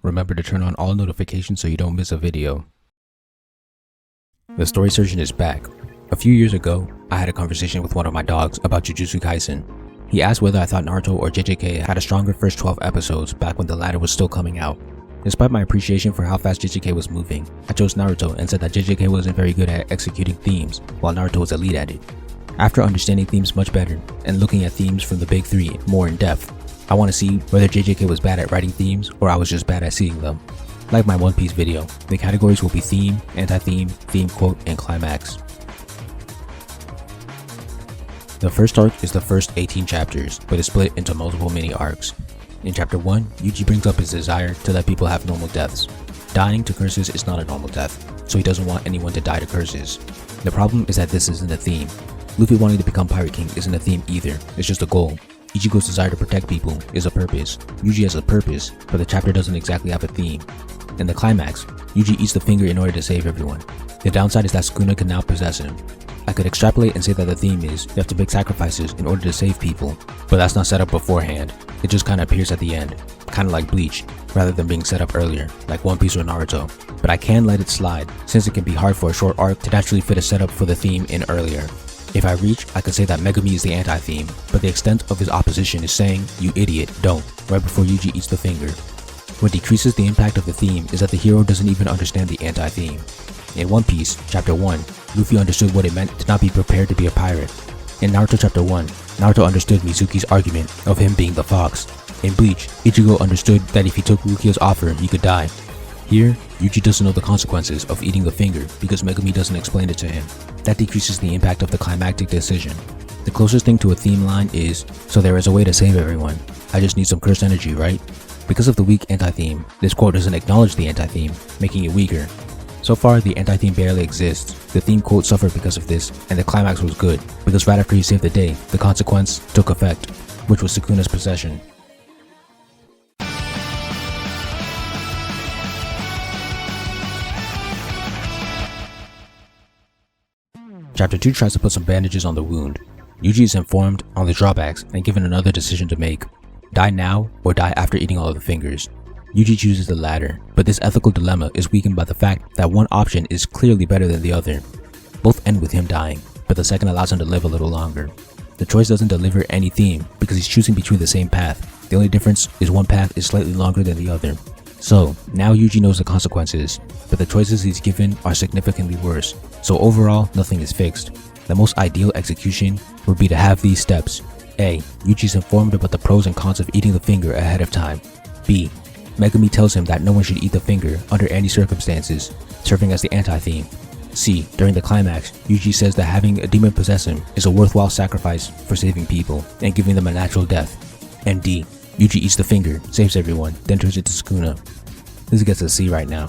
Remember to turn on all notifications so you don't miss a video. The story surgeon is back. A few years ago, I had a conversation with one of my dogs about Jujutsu Kaisen. He asked whether I thought Naruto or JJK had a stronger first 12 episodes back when the latter was still coming out. Despite my appreciation for how fast JJK was moving, I chose Naruto and said that JJK wasn't very good at executing themes, while Naruto was elite at it. After understanding themes much better, and looking at themes from the big three more in depth, I want to see whether JJK was bad at writing themes or I was just bad at seeing them. Like my One Piece video, the categories will be theme, anti-theme, theme quote, and climax. The first arc is the first 18 chapters, but is split into multiple mini arcs. In chapter 1, Yuji brings up his desire to let people have normal deaths. Dying to curses is not a normal death, so he doesn't want anyone to die to curses. The problem is that this isn't a theme. Luffy wanting to become Pirate King isn't a theme either, it's just a goal. Ichigo's desire to protect people is a purpose. Yuji has a purpose, but the chapter doesn't exactly have a theme. In the climax, Yuji eats the finger in order to save everyone. The downside is that Sukuna can now possess him. I could extrapolate and say that the theme is you have to make sacrifices in order to save people, but that's not set up beforehand. It just kinda appears at the end, kinda like Bleach, rather than being set up earlier, like One Piece or Naruto. But I can let it slide, since it can be hard for a short arc to naturally fit a setup for the theme in earlier. If I reach, I could say that Megumi is the anti-theme, but the extent of his opposition is saying, "You idiot, don't," right before Yuji eats the finger. What decreases the impact of the theme is that the hero doesn't even understand the anti-theme. In One Piece, Chapter 1, Luffy understood what it meant to not be prepared to be a pirate. In Naruto Chapter 1, Naruto understood Mizuki's argument of him being the fox. In Bleach, Ichigo understood that if he took Rukio's offer, he could die. Here, Yuji doesn't know the consequences of eating the finger because Megumi doesn't explain it to him. That decreases the impact of the climactic decision. The closest thing to a theme line is, "So there is a way to save everyone. I just need some cursed energy, right?" Because of the weak anti-theme, this quote doesn't acknowledge the anti-theme, making it weaker. So far, the anti-theme barely exists. The theme quote suffered because of this, and the climax was good, because right after he saved the day, the consequence took effect, which was Sukuna's possession. Chapter 2 tries to put some bandages on the wound. Yuji is informed on the drawbacks and given another decision to make. Die now or die after eating all of the fingers. Yuji chooses the latter, but this ethical dilemma is weakened by the fact that one option is clearly better than the other. Both end with him dying, but the second allows him to live a little longer. The choice doesn't deliver any theme because he's choosing between the same path. The only difference is one path is slightly longer than the other. So, now Yuji knows the consequences, but the choices he's given are significantly worse, so overall, nothing is fixed. The most ideal execution would be to have these steps. A. Yuji's informed about the pros and cons of eating the finger ahead of time. B. Megumi tells him that no one should eat the finger under any circumstances, serving as the anti-theme. C. During the climax, Yuji says that having a demon possess him is a worthwhile sacrifice for saving people and giving them a natural death. And D. Yuji eats the finger, saves everyone, then turns it to Sukuna. This gets a C right now.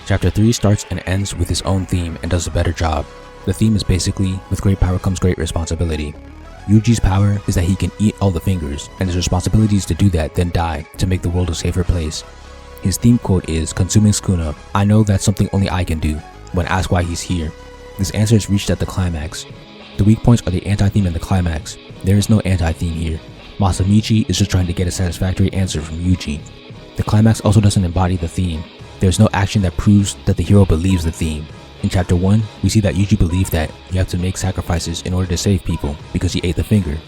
Chapter 3 starts and ends with his own theme and does a better job. The theme is basically, with great power comes great responsibility. Yuji's power is that he can eat all the fingers, and his responsibility is to do that, then die, to make the world a safer place. His theme quote is, "Consuming Sukuna, I know that's something only I can do," when asked why he's here. This answer is reached at the climax. The weak points are the anti-theme and the climax. There is no anti-theme here. Masamichi is just trying to get a satisfactory answer from Yuji. The climax also doesn't embody the theme. There is no action that proves that the hero believes the theme. In Chapter 1, we see that Yuji believed that you have to make sacrifices in order to save people because he ate the finger.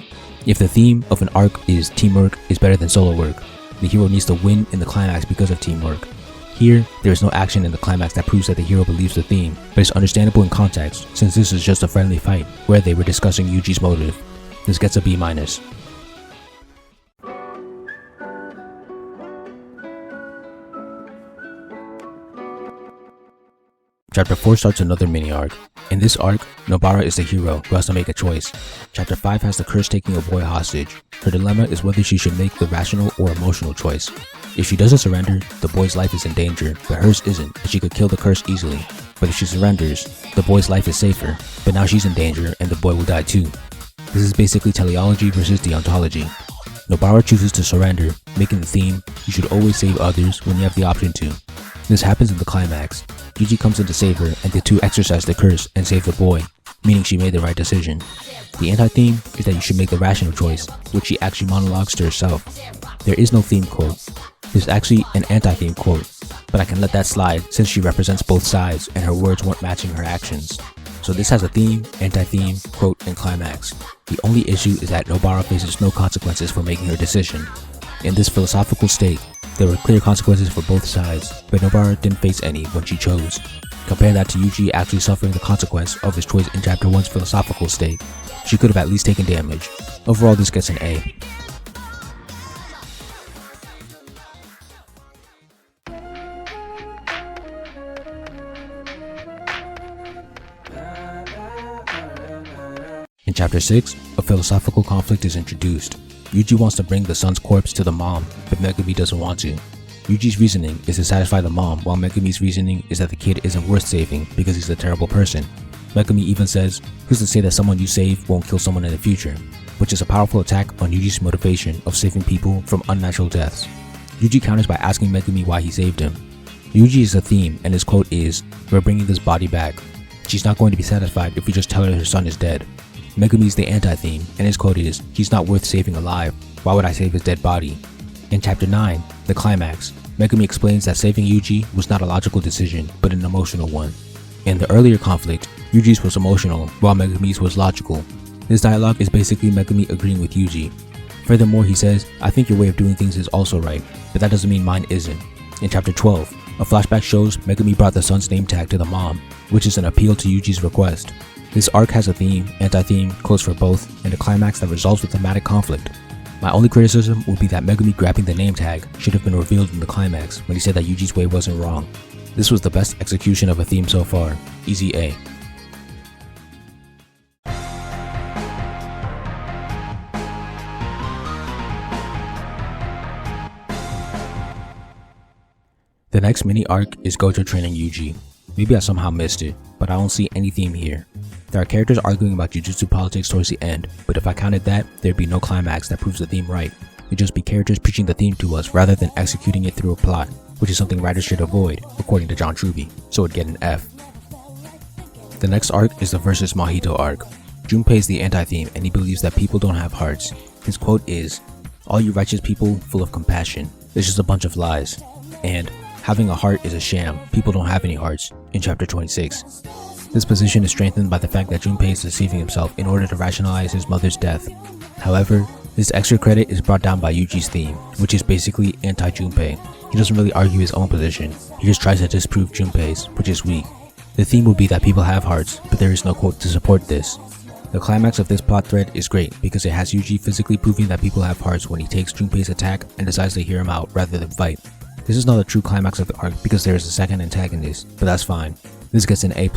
If the theme of an arc is teamwork is better than solo work, the hero needs to win in the climax because of teamwork. Here, there is no action in the climax that proves that the hero believes the theme, but it's understandable in context since this is just a friendly fight where they were discussing Yuji's motive. This gets a B-. Chapter 4 starts another mini arc. In this arc, Nobara is the hero who has to make a choice. Chapter 5 has the curse taking a boy hostage. Her dilemma is whether she should make the rational or emotional choice. If she doesn't surrender, the boy's life is in danger, but hers isn't, and she could kill the curse easily. But if she surrenders, the boy's life is safer, but now she's in danger and the boy will die too. This is basically teleology versus deontology. Nobara chooses to surrender, making the theme, you should always save others when you have the option to. This happens in the climax. Yuji comes in to save her and the two exercise the curse and save the boy, meaning she made the right decision. The anti-theme is that you should make the rational choice, which she actually monologues to herself. There is no theme quote. There's actually an anti-theme quote, but I can let that slide since she represents both sides and her words weren't matching her actions. So this has a theme, anti-theme, quote, and climax. The only issue is that Nobara faces no consequences for making her decision. In this philosophical state, there were clear consequences for both sides, but Nobara didn't face any when she chose. Compare that to Yuji actually suffering the consequence of his choice in Chapter 1's philosophical state. She could have at least taken damage. Overall, this gets an A. In Chapter 6, a philosophical conflict is introduced. Yuji wants to bring the son's corpse to the mom, but Megumi doesn't want to. Yuji's reasoning is to satisfy the mom, while Megumi's reasoning is that the kid isn't worth saving because he's a terrible person. Megumi even says, "Who's to say that someone you save won't kill someone in the future?" which is a powerful attack on Yuji's motivation of saving people from unnatural deaths. Yuji counters by asking Megumi why he saved him. Yuji is a theme, and his quote is, "We're bringing this body back. She's not going to be satisfied if we just tell her her son is dead." Megumi is the anti-theme, and his quote is, "He's not worth saving alive. Why would I save his dead body?" In Chapter 9, the climax, Megumi explains that saving Yuji was not a logical decision, but an emotional one. In the earlier conflict, Yuji's was emotional, while Megumi's was logical. This dialogue is basically Megumi agreeing with Yuji. Furthermore, he says, "I think your way of doing things is also right, but that doesn't mean mine isn't." In Chapter 12, a flashback shows Megumi brought the son's name tag to the mom, which is an appeal to Yuji's request. This arc has a theme, anti-theme, quotes for both, and a climax that resolves with thematic conflict. My only criticism would be that Megumi grabbing the name tag should have been revealed in the climax when he said that Yuji's way wasn't wrong. This was the best execution of a theme so far. Easy A. The next mini arc is Gojo training Yuji. Maybe I somehow missed it, but I don't see any theme here. There are characters arguing about Jujutsu politics towards the end, but if I counted that, there'd be no climax that proves the theme right. It'd just be characters preaching the theme to us rather than executing it through a plot, which is something writers should avoid, according to John Truby, so it'd get an F. The next arc is the versus Mahito Arc. Junpei is the anti-theme and he believes that people don't have hearts. His quote is, "All you righteous people full of compassion, it's just a bunch of lies." And, "Having a heart is a sham, people don't have any hearts," in Chapter 26. This position is strengthened by the fact that Junpei is deceiving himself in order to rationalize his mother's death. However, this extra credit is brought down by Yuji's theme, which is basically anti-Junpei. He doesn't really argue his own position, he just tries to disprove Junpei's, which is weak. The theme will be that people have hearts, but there is no quote to support this. The climax of this plot thread is great because it has Yuji physically proving that people have hearts when he takes Junpei's attack and decides to hear him out rather than fight. This is not a true climax of the arc because there is a second antagonist, but that's fine. This gets an A+.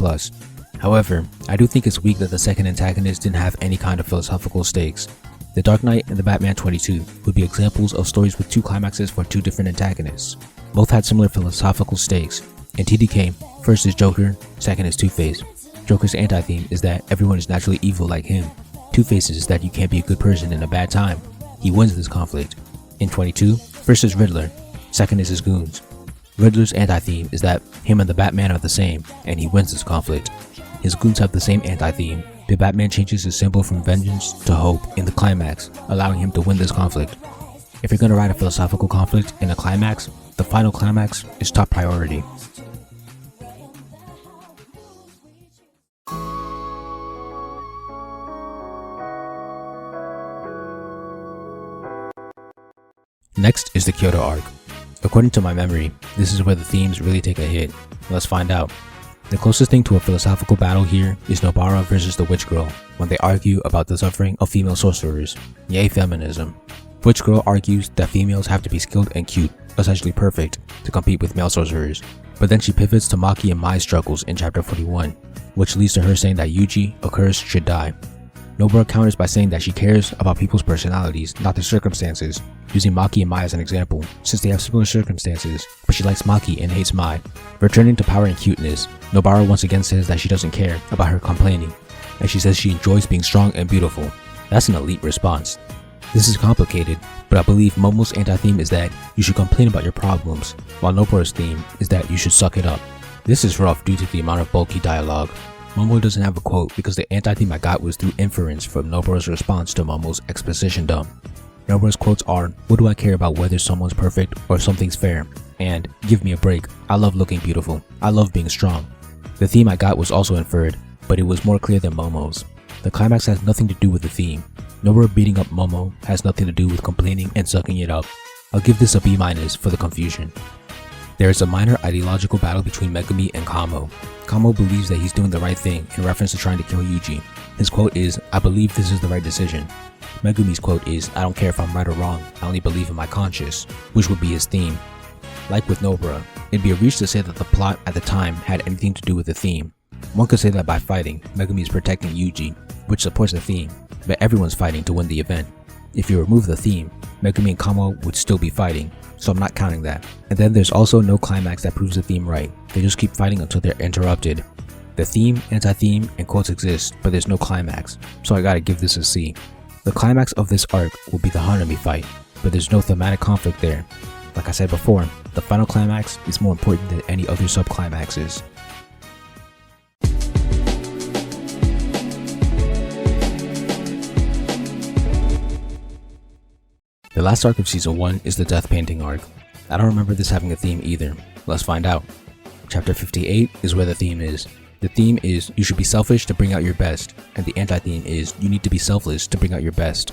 However, I do think it's weak that the second antagonist didn't have any kind of philosophical stakes. The Dark Knight and the Batman 22 would be examples of stories with two climaxes for two different antagonists. Both had similar philosophical stakes. In TDK, first is Joker, second is Two-Face. Joker's anti-theme is that everyone is naturally evil like him. Two-Face's is that you can't be a good person in a bad time. He wins this conflict. In 22, first is Riddler, second is his goons. Riddler's anti-theme is that him and the Batman are the same, and he wins this conflict. His goons have the same anti-theme, but Batman changes his symbol from vengeance to hope in the climax, allowing him to win this conflict. If you're gonna write a philosophical conflict in a climax, the final climax is top priority. Next is the Kyoto Arc. According to my memory, this is where the themes really take a hit. Let's find out. The closest thing to a philosophical battle here is Nobara versus the Witch Girl, when they argue about the suffering of female sorcerers. Yay feminism. Witch Girl argues that females have to be skilled and cute, essentially perfect, to compete with male sorcerers. But then she pivots to Maki and Mai's struggles in Chapter 41, which leads to her saying that Yuji, a curse, should die. Nobara counters by saying that she cares about people's personalities, not their circumstances, using Maki and Mai as an example, since they have similar circumstances, but she likes Maki and hates Mai. Returning to power and cuteness, Nobara once again says that she doesn't care about her complaining, and she says she enjoys being strong and beautiful. That's an elite response. This is complicated, but I believe Momo's anti-theme is that you should complain about your problems, while Nobara's theme is that you should suck it up. This is rough due to the amount of bulky dialogue. Momo doesn't have a quote because the anti-theme I got was through inference from Nobara's response to Momo's exposition dump. Nobara's quotes are, "What do I care about whether someone's perfect or something's fair?" and "Give me a break, I love looking beautiful, I love being strong." The theme I got was also inferred, but it was more clear than Momo's. The climax has nothing to do with the theme. Nobara beating up Momo has nothing to do with complaining and sucking it up. I'll give this a B- for the confusion. There is a minor ideological battle between Megumi and Kamo. Kamo believes that he's doing the right thing in reference to trying to kill Yuji. His quote is, "I believe this is the right decision." Megumi's quote is, "I don't care if I'm right or wrong, I only believe in my conscience," which would be his theme. Like with Nobara, it'd be a reach to say that the plot at the time had anything to do with the theme. One could say that by fighting, Megumi is protecting Yuji, which supports the theme, but everyone's fighting to win the event. If you remove the theme, Megumi and Kamo would still be fighting, so I'm not counting that. And then there's also no climax that proves the theme right. They just keep fighting until they're interrupted. The theme, anti-theme, and quotes exist, but there's no climax, so I gotta give this a C. The climax of this arc will be the Hanami fight, but there's no thematic conflict there. Like I said before, the final climax is more important than any other sub-climaxes. The last arc of season 1 is the death painting arc. I don't remember this having a theme either. Let's find out. Chapter 58 is where the theme is. The theme is you should be selfish to bring out your best, and the anti-theme is you need to be selfless to bring out your best.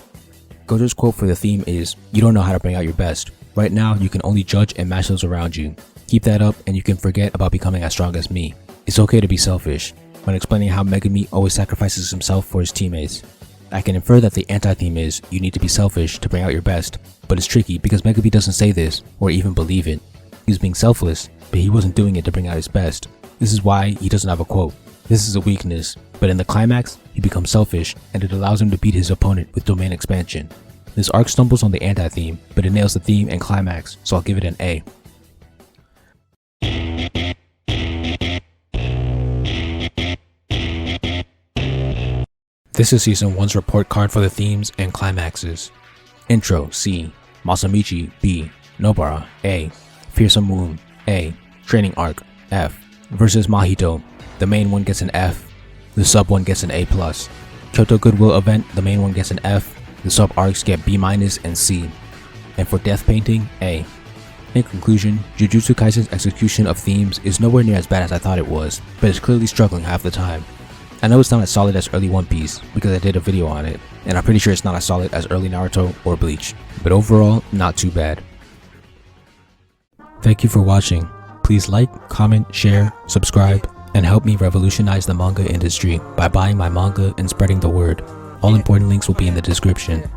Gojo's quote for the theme is, "You don't know how to bring out your best. Right now, you can only judge and match those around you. Keep that up and you can forget about becoming as strong as me. It's okay to be selfish." When explaining how Megumi always sacrifices himself for his teammates. I can infer that the anti-theme is you need to be selfish to bring out your best, but it's tricky because Megumi doesn't say this or even believe it. He's being selfless, but he wasn't doing it to bring out his best. This is why he doesn't have a quote. This is a weakness, but in the climax, he becomes selfish and it allows him to beat his opponent with domain expansion. This arc stumbles on the anti-theme, but it nails the theme and climax, so I'll give it an A. This is season 1's report card for the themes and climaxes. Intro, C. Masamichi, B. Nobara, A. Fearsome Womb, A. Training Arc, F. Versus Mahito, the main one gets an F, the sub one gets an A+. Kyoto Goodwill event, the main one gets an F, the sub arcs get B- and C. And for death painting, A. In conclusion, Jujutsu Kaisen's execution of themes is nowhere near as bad as I thought it was, but it's clearly struggling half the time. I know it's not as solid as early One Piece, because I did a video on it, and I'm pretty sure it's not as solid as early Naruto or Bleach, but overall, not too bad. Thank you for watching. Please like, comment, share, subscribe, and help me revolutionize the manga industry by buying my manga and spreading the word. All important links will be in the description.